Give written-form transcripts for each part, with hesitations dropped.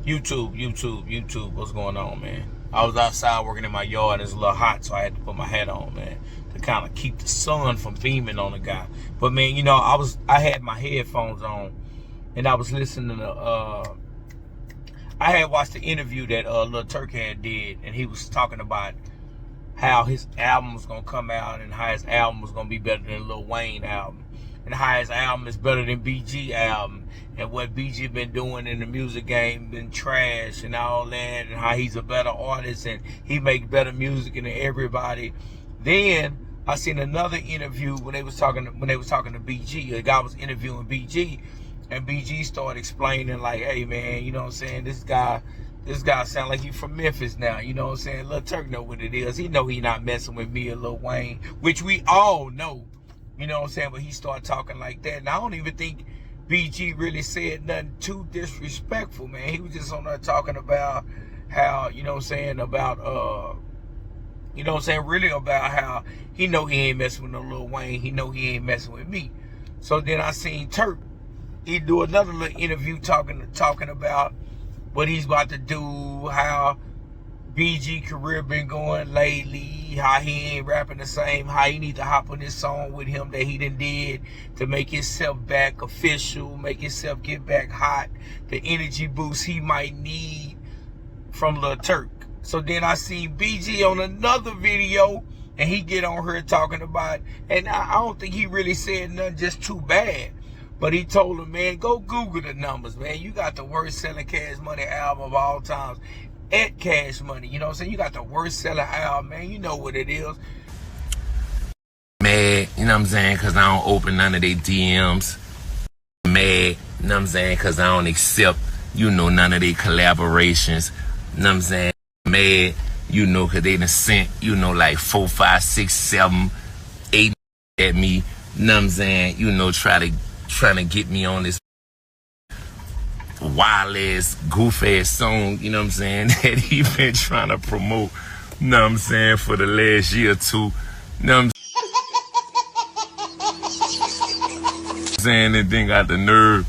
YouTube. What's going on, man? I was outside working in my yard and it's a little hot, so I had to put my hat on, man, to kind of keep the sun from beaming on the guy. But man, you know, I had my headphones on and I was listening to I had watched the interview that Lil Turk had did, and he was talking about how his album was gonna come out and how his album was gonna be better than Lil Wayne album, and how his album is better than BG album, and what BG been doing in the music game been trash and all that, and how he's a better artist and he make better music than everybody. Then I seen another interview when they was talking to BG. The guy was interviewing BG, and BG started explaining like, hey man, you know what I'm saying, this guy sound like he from Memphis now, you know what I'm saying? Lil Turk know what it is. He know he not messing with me or Lil Wayne, which we all know, you know what I'm saying? But he started talking like that. And I don't even think BG really said nothing too disrespectful, man. He was just on there talking about how, you know what I'm saying, about, you know what I'm saying, really about how he know he ain't messing with no Lil Wayne. He know he ain't messing with me. So then I seen Turk. He do another little interview talking about what he's about to do, how BG career been going lately, how he ain't rapping the same, how he need to hop on this song with him that he done did to make himself back official, make himself get back hot, the energy boost he might need from Lil Turk. So then I seen BG on another video, and he get on here talking about, and I don't think he really said nothing just too bad. But he told him, man, go Google the numbers, man. You got the worst selling Cash Money album of all times at Cash Money. You know what I'm saying? You got the worst selling album, man. You know what it is. Mad, you know what I'm saying? Because I don't open none of their DMs. Mad, you know what I'm saying? Because I don't accept, you know, none of their collaborations. You know what I'm saying? Mad, you know, because they done sent, you know, like 4, 5, 6, 7, 8 at me. You know what I'm saying? You know, trying to get me on this wild ass, goof ass song, you know what I'm saying, that he been trying to promote, you know what I'm saying, for the last year or two, you know what I'm saying, and then got the nerve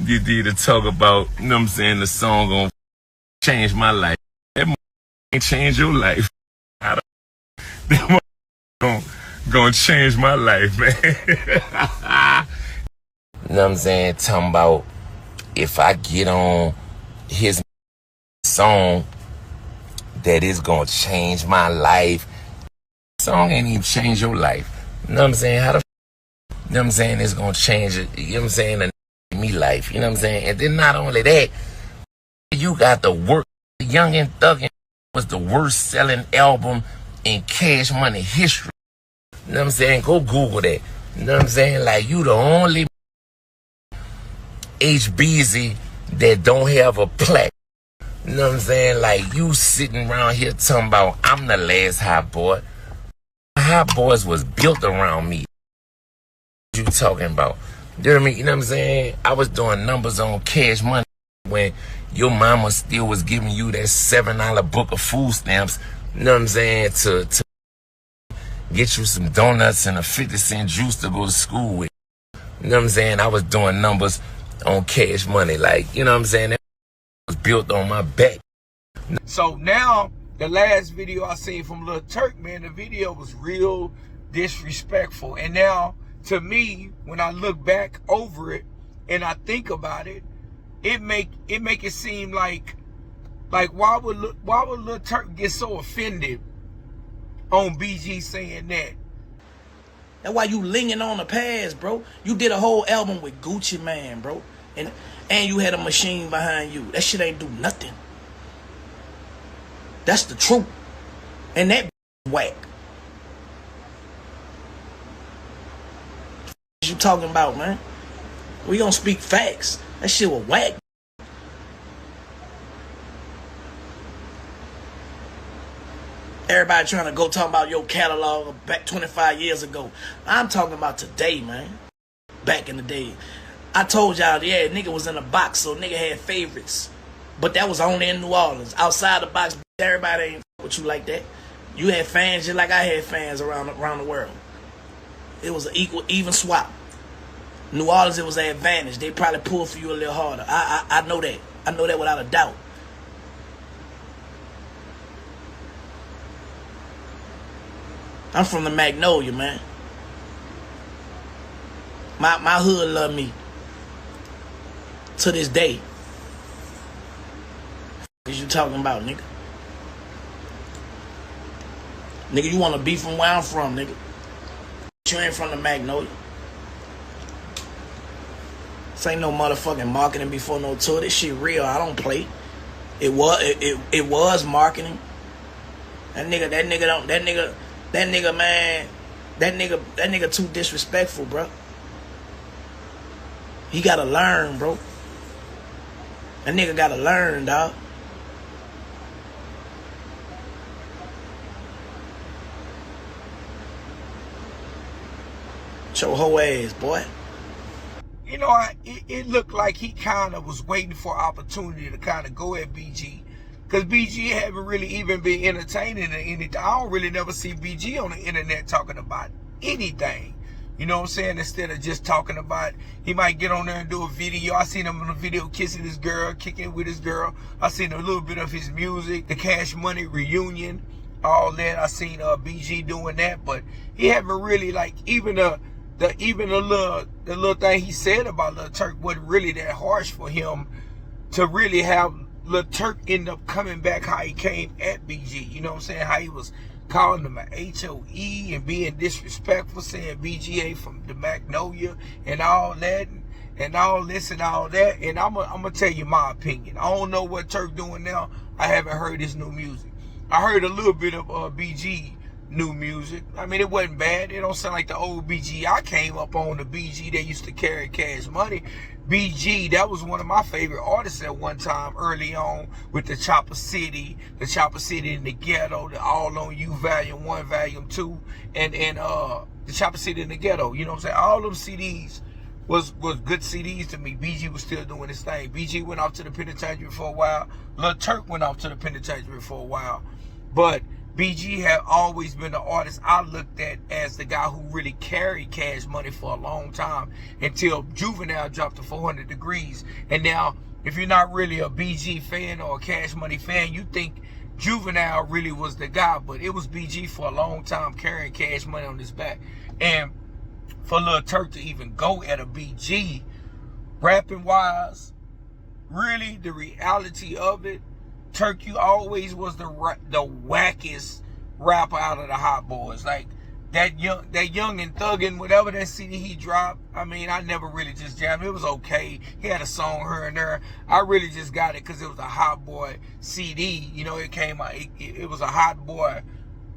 to talk about, you know what I'm saying, the song gonna change my life. That ain't change your life. That gonna change my life, man. You know what I'm saying? Talking about if I get on his song, that is gonna change my life. Song ain't even change your life. You know what I'm saying? How the you know what I'm saying, it's gonna change it, you know what I'm saying, me life, you know what I'm saying? And then not only that, you got the work. Young and Thuggin' was the worst selling album in Cash Money history. You know what I'm saying? Go Google that. You know what I'm saying? Like, you the only HBZ that don't have a plaque. You know what I'm saying? Like, you sitting around here talking about I'm the last hot boy. Hot boys was built around me. What you talking about? You know what I mean? You know what I'm saying? I was doing numbers on Cash Money when your mama still was giving you that $7 book of food stamps. You know what I'm saying? To get you some donuts and a 50-cent juice to go to school with. You know what I'm saying? I was doing numbers on Cash Money, like, you know what I'm saying? That was built on my back. So now, the last video I seen from Lil Turk, man, the video was real disrespectful. And now, to me, when I look back over it and I think about it, it make it seem like why would Lil Turk get so offended on BG saying that? That's why you linging on the past, bro. You did a whole album with Gucci Mane, bro. And you had a machine behind you. That shit ain't do nothing. That's the truth. And that whack. What you talking about, man? We gonna speak facts. That shit was whack. Everybody trying to go talking about your catalog back 25 years ago. I'm talking about today, man. Back in the day. I told y'all, yeah, nigga was in a box, so nigga had favorites. But that was only in New Orleans. Outside the box, everybody ain't with you like that. You had fans just like I had fans around the world. It was an even swap. New Orleans, it was an advantage. They probably pulled for you a little harder. I know that. I know that without a doubt. I'm from the Magnolia, man. My hood love me to this day. What you talking about, nigga? Nigga, you want to be from where I'm from, nigga. You ain't from the Magnolia. This ain't no motherfucking marketing before no tour. This shit real. I don't play. It was marketing. That nigga too disrespectful, bro. He gotta learn, bro. That nigga gotta learn, dog. Your whole ass, boy. You know, it looked like he kind of was waiting for opportunity to kind of go at BG. Because BG haven't really even been entertaining or anything. I don't really never see BG on the internet talking about anything. You know what I'm saying? Instead of just talking about, he might get on there and do a video. I seen him in a video kissing his girl, kicking with his girl. I seen a little bit of his music, the Cash Money reunion, all that. I seen BG doing that, but he haven't really, like, even the little thing he said about Lil Turk wasn't really that harsh for him to really have Lil Turk end up coming back how he came at BG. You know what I'm saying? How he was calling him an HOE and being disrespectful, saying BG ain't from the Magnolia and all that and all this and all that. And I'm gonna tell you my opinion. I don't know what Turk doing now. I haven't heard his new music. I heard a little bit of BG new music. I mean, it wasn't bad. It don't sound like the old BG. I came up on the BG that used to carry Cash Money. BG, that was one of my favorite artists at one time early on with the Chopper City in the Ghetto, the All on You Volume 1, Volume 2, and the Chopper City in the Ghetto. You know what I'm saying? All them CDs was good CDs to me. BG was still doing his thing. BG went off to the penitentiary for a while. Lil Turk went off to the penitentiary for a while. But BG had always been the artist I looked at as the guy who really carried Cash Money for a long time until Juvenile dropped to 400 Degrees. And now, if you're not really a BG fan or a Cash Money fan, you think Juvenile really was the guy, but it was BG for a long time carrying Cash Money on his back. And for Lil Turk to even go at a BG, rapping wise, really the reality of it, Turk, you always was the wackest rapper out of the Hotboys. Like that young and thuggin', whatever that CD he dropped. I mean, I never really just jammed. It was okay. He had a song here and there. I really just got it because it was a Hot Boy CD. You know, it came out. It was a Hot Boy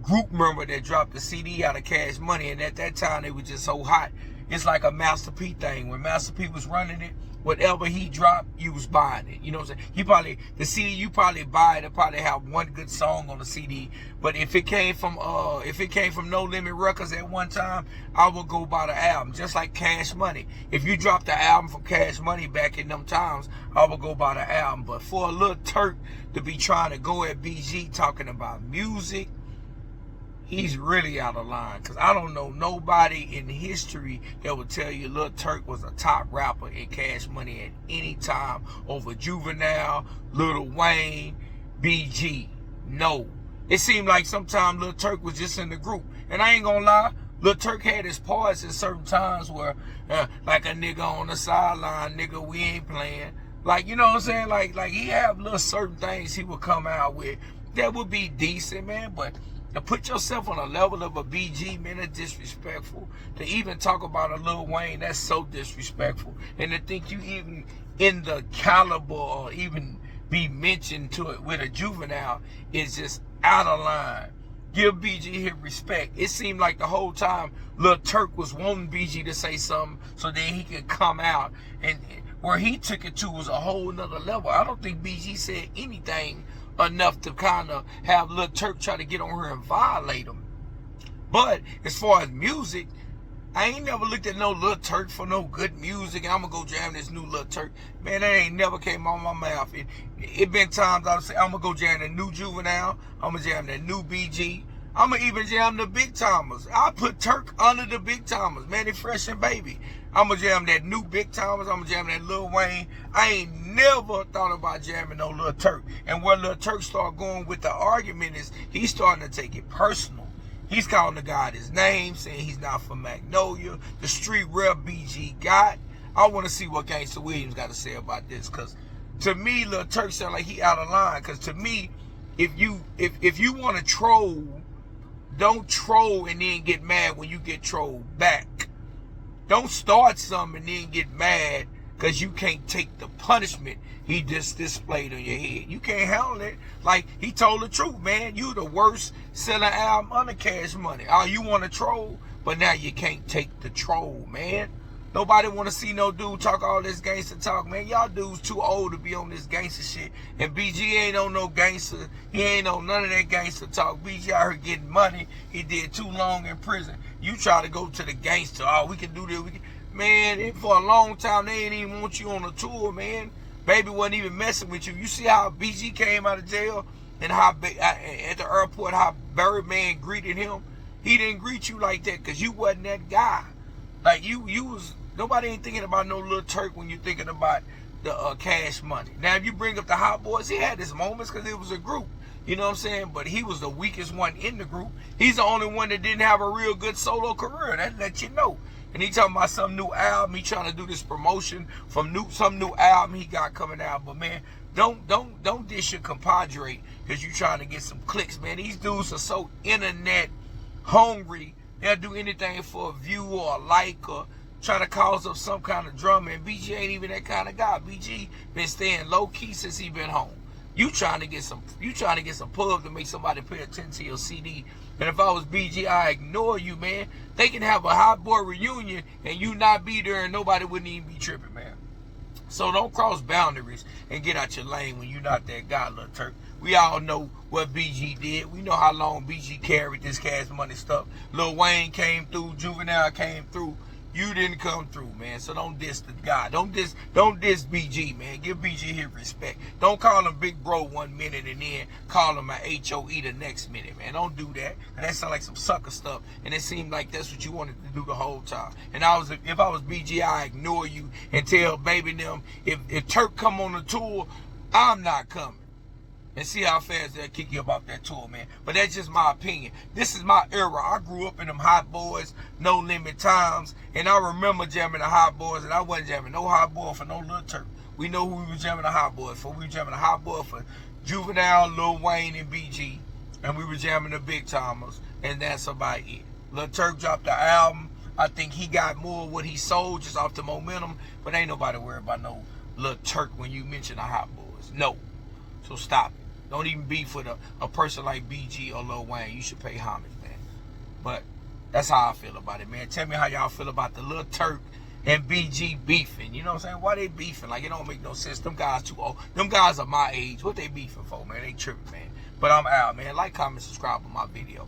group member that dropped the CD out of Cash Money, and at that time it was just so hot. It's like a Master P thing. When Master P was running it, whatever he dropped, you was buying it. You know what I'm saying? The CD you probably buy, it'll probably have one good song on the CD. But if it came from No Limit Records at one time, I would go buy the album. Just like Cash Money. If you dropped the album from Cash Money back in them times, I would go buy the album. But for a Lil Turk to be trying to go at BG talking about music, he's really out of line, because I don't know nobody in history that would tell you Lil Turk was a top rapper in Cash Money at any time over Juvenile, Lil Wayne, BG. No. It seemed like sometimes Lil Turk was just in the group. And I ain't gonna lie, Lil Turk had his parts at certain times where, like a nigga on the sideline, nigga, we ain't playing. Like, you know what I'm saying? Like he have little certain things he would come out with that would be decent, man, but to put yourself on a level of a BG, man, that's disrespectful. To even talk about a Lil Wayne, that's so disrespectful. And to think you even in the caliber or even be mentioned to it with a Juvenile is just out of line. Give BG his respect. It seemed like the whole time Lil Turk was wanting BG to say something so then he could come out. And where he took it to was a whole nother level. I don't think BG said anything enough to kind of have Lil Turk try to get on her and violate him. But as far as music, I ain't never looked at no Lil Turk for no good music, and I'm gonna go jam this new Lil Turk. Man, that ain't never came out my mouth. It been times I would say, I'm gonna go jam the new Juvenile, I'm gonna jam the new BG, I'm gonna even jam the Big Timers. I put Turk under the Big Timers, Manny Fresh and Baby. I'm gonna jam that new Big Timers, I'm gonna jam that Lil Wayne. I ain't never thought about jamming no Lil Turk. And where Lil Turk start going with the argument is he's starting to take it personal. He's calling the guy his name, saying he's not from Magnolia. The street rep BG got. I want to see what Gangsta Williams got to say about this, because to me, Lil Turk sound like he out of line. Because to me, if you want to troll, don't troll and then get mad when you get trolled back. Don't start something and then get mad because you can't take the punishment he just displayed on your head. You can't handle it. Like, he told the truth, man. You the worst selling album under Cash Money. Oh, you want to troll, but now you can't take the troll, man. Nobody want to see no dude talk all this gangster talk, man. Y'all dudes too old to be on this gangster shit. And BG ain't on no gangster. He ain't on none of that gangster talk. BG out here getting money. He did too long in prison. You try to go to the gangster. Oh, we can do this. Man, for a long time, they ain't even want you on the tour, man. Baby wasn't even messing with you. You see how BG came out of jail and how at the airport, how Birdman greeted him? He didn't greet you like that because you wasn't that guy. Like, you was... Nobody ain't thinking about no Lil Turk when you're thinking about the Cash Money. Now, if you bring up the Hotboys, he had his moments because it was a group. You know what I'm saying? But he was the weakest one in the group. He's the only one that didn't have a real good solo career. That let you know. And he talking about some new album. He trying to do this promotion from some new album he got coming out. But man, don't dish your compadre because you trying to get some clicks, man. These dudes are so internet hungry. They'll do anything for a view or a like or try to cause up some kind of drama, and BG ain't even that kind of guy. BG been staying low key since he been home. You trying to get some pub to make somebody pay attention to your CD. And if I was BG, I ignore you, man. They can have a Hot Boy reunion and you not be there and nobody wouldn't even be tripping, man. So don't cross boundaries and get out your lane when you not that guy, Lil Turk. We all know what BG did. We know how long BG carried this Cash Money stuff. Lil Wayne came through, Juvenile came through. You didn't come through, man. So don't diss the guy. Don't diss BG, man. Give BG his respect. Don't call him Big Bro 1 minute and then call him a HOE the next minute, man. Don't do that. And that sound like some sucker stuff. And it seemed like that's what you wanted to do the whole time. And if I was BG, I ignore you and tell baby them, if Turk come on the tour, I'm not coming. And see how fast they'll kick you about that tour, man. But that's just my opinion. This is my era. I grew up in them Hotboys, No Limit times. And I remember jamming the Hotboys. And I wasn't jamming no Hotboy for no Lil Turk. We know who we was jamming the Hotboys for. We were jamming the Hotboy for Juvenile, Lil Wayne, and BG. And we were jamming the Big Timers. And that's about it. Lil Turk dropped the album. I think he got more of what he sold just off the momentum. But ain't nobody worried about no Lil Turk when you mention the Hotboys. No. So stop it. Don't even beef with a person like BG or Lil Wayne. You should pay homage, man. But that's how I feel about it, man. Tell me how y'all feel about the Lil Turk and BG beefing. You know what I'm saying? Why they beefing? Like, it don't make no sense. Them guys too old. Them guys are my age. What they beefing for, man? They tripping, man. But I'm out, man. Like, comment, subscribe on my video.